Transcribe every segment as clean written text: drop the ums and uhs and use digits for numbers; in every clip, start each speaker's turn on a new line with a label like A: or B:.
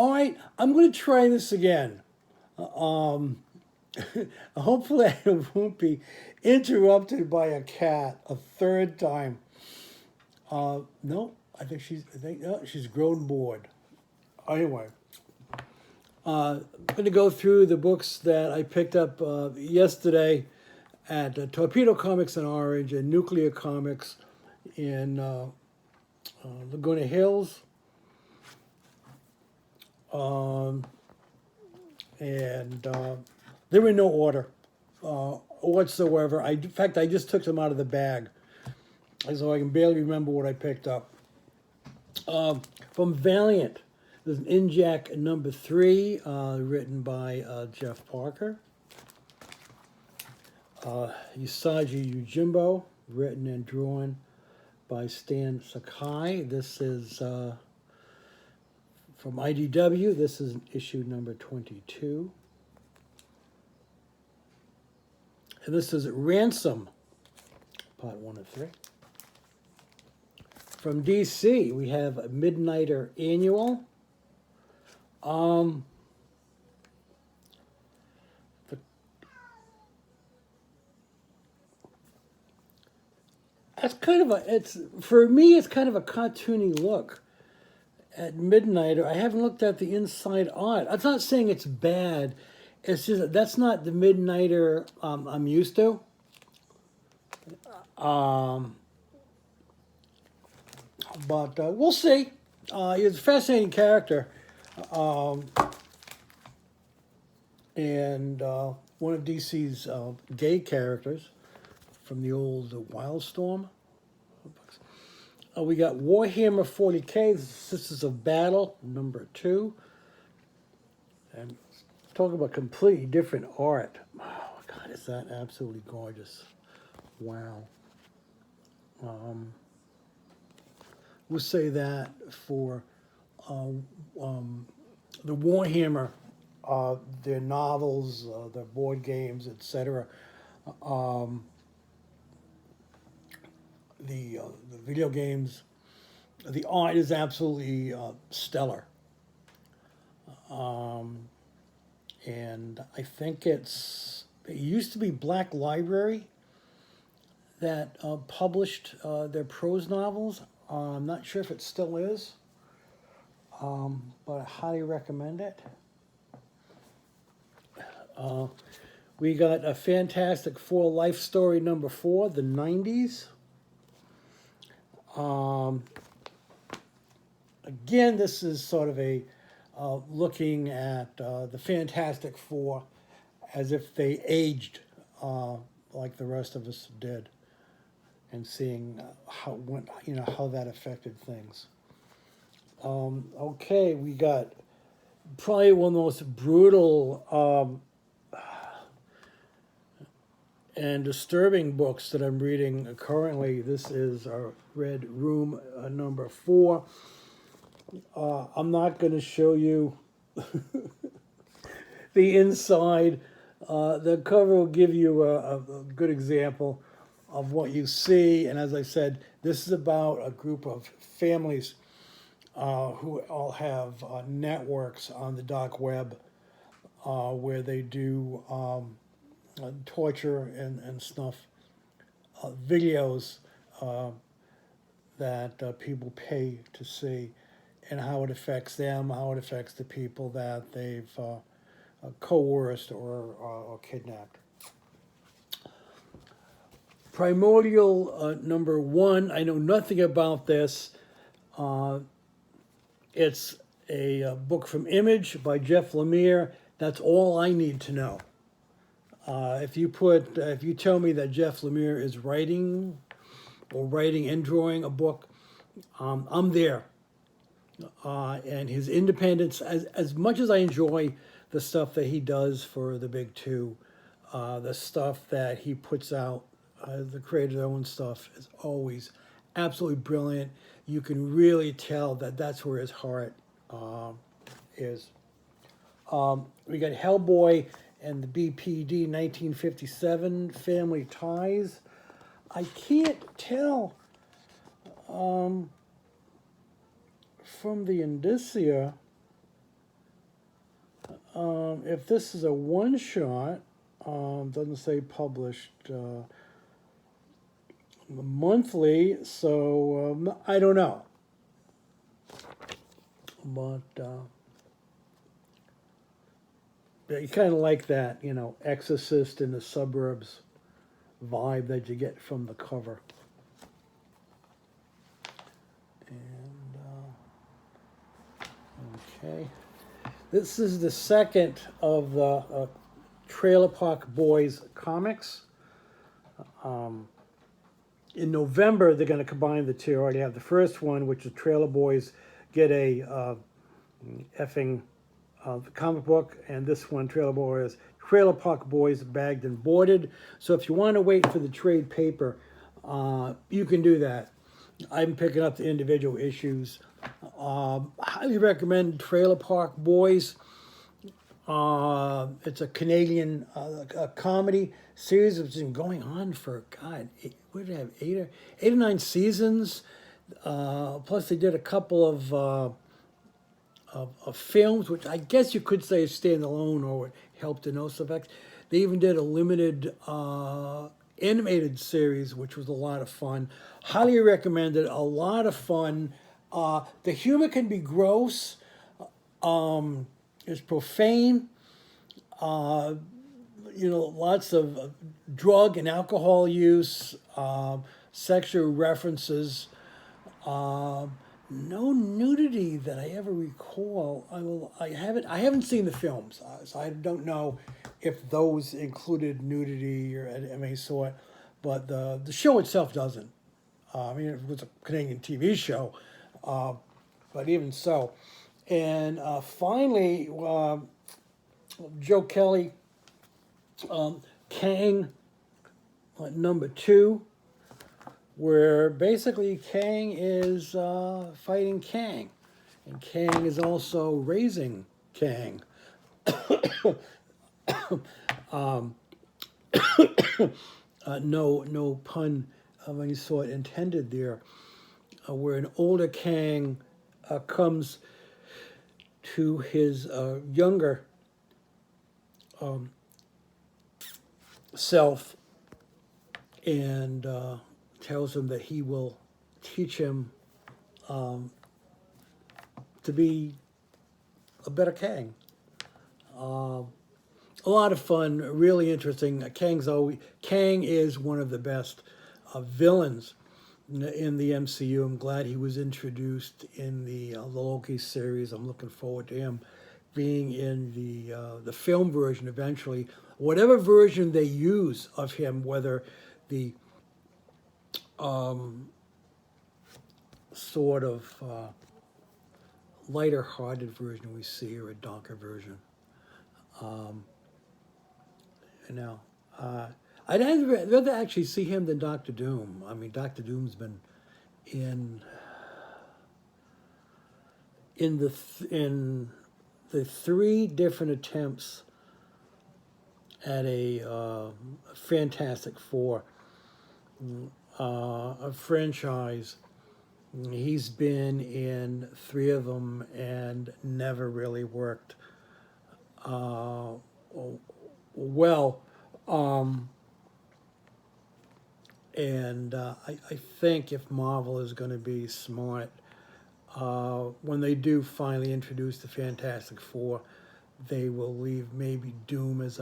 A: All right, I'm going to try this again. Hopefully, I won't be interrupted by a cat a third time. No, no, she's grown bored. Anyway, I'm going to go through the books that I picked up yesterday at Torpedo Comics in Orange and Nuclear Comics in Laguna Hills. And they were in no order whatsoever. In fact, I just took them out of the bag, so I can barely remember what I picked up. From Valiant, there's an Injack number 3, written by Jeff Parker. Usagi Yojimbo, written and drawn by Stan Sakai. This is from IDW. This is issue number 22. And this is Ransom, part 1 of 3. From DC, we have a Midnighter Annual. That's kind of for me, it's kind of a cartoony look at Midnighter. I haven't looked at the inside art. I'm not saying it's bad. It's just that's not the Midnighter I'm used to. But we'll see. He's a fascinating character. And one of DC's gay characters from the old Wildstorm books. We got Warhammer 40K, Sisters of Battle, number 2. And talk about completely different art. Oh, God, is that absolutely gorgeous. Wow. We'll say that for the Warhammer, their novels, their board games, etc. The video games, the art is absolutely stellar. And I think it used to be Black Library that published their prose novels. I'm not sure if it still is, but I highly recommend it. We got a Fantastic Four Life Story number 4, the 90s. Again, this is sort of a looking at the Fantastic Four as if they aged like the rest of us did, and seeing how that affected things. Okay, we got probably one of the most brutal and disturbing books that I'm reading currently. This is Red Room number 4. I'm not going to show you the inside. The cover will give you a good example of what you see. And as I said, this is about a group of families who all have networks on the dark web where they do torture and snuff videos that people pay to see, and how it affects them, how it affects the people that they've coerced or kidnapped. Primordial number 1, I know nothing about this. It's a book from Image by Jeff Lemire. That's all I need to know. If you tell me that Jeff Lemire is writing and drawing a book, I'm there. And his independence, as much as I enjoy the stuff that he does for the big two, the stuff that he puts out, the creator's own stuff, is always absolutely brilliant. You can really tell that that's where his heart is. We got Hellboy and the BPD 1957 Family Ties. I can't tell from the indicia if this is a one shot, doesn't say published monthly, so I don't know. But you kind of like that, you know, Exorcist in the suburbs vibe that you get from the cover. And okay, this is the second of the Trailer Park Boys comics. In November, they're going to combine the two. I already have the first one, which is Trailer Boys Get a effing comic book, and this one, Trailer Park Boys Bagged and Boarded. So if you want to wait for the trade paper, you can do that. I'm picking up the individual issues. Highly recommend Trailer Park Boys. It's a Canadian a comedy series that's been going on for, God, what did it have, eight or nine seasons? Plus they did a couple of films, which I guess you could say is standalone or helped in those effects. They even did a limited animated series, which was a lot of fun. Highly recommended, a lot of fun. The humor can be gross. It's profane. Lots of drug and alcohol use, sexual references. No nudity that I ever recall. I haven't seen the films, so I don't know if those included nudity or any sort. But the show itself doesn't. It was a Canadian TV show, but even so. And finally, Joe Kelly, Kang, number 2, where basically Kang is fighting Kang, and Kang is also raising Kang. No pun of any sort intended there. Where an older Kang comes to his younger self and tells him that he will teach him to be a better Kang. A lot of fun, really interesting. Kang is one of the best villains in the MCU. I'm glad he was introduced in the Loki series. I'm looking forward to him being in the film version eventually. Whatever version they use of him, whether the sort of lighter-hearted version we see or a darker version. I'd rather actually see him than Doctor Doom. I mean, Doctor Doom's been in the 3 different attempts at a Fantastic Four, a franchise. He's been in 3 of them and never really worked well. I think if Marvel is going to be smart, when they do finally introduce the Fantastic Four, they will leave maybe Doom as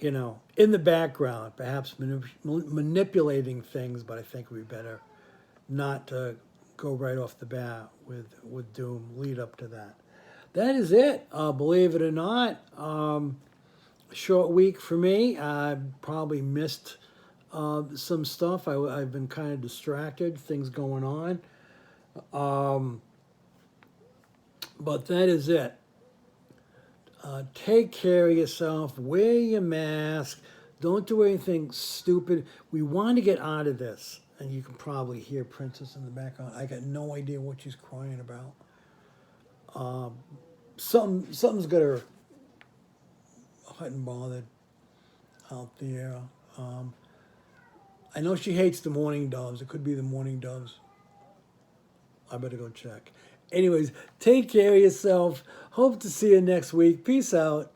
A: in the background, perhaps manipulating things, but I think we'd better not go right off the bat with Doom, lead up to that. That is it, believe it or not. Short week for me. I probably missed some stuff. I've been kind of distracted, things going on. But that is it. Take care of yourself. Wear your mask. Don't do anything stupid. We want to get out of this. And you can probably hear Princess in the background. I got no idea what she's crying about. Something's got her hot and bothered out there. I know she hates the mourning doves. It could be the mourning doves. I better go check. Anyways, take care of yourself. Hope to see you next week. Peace out.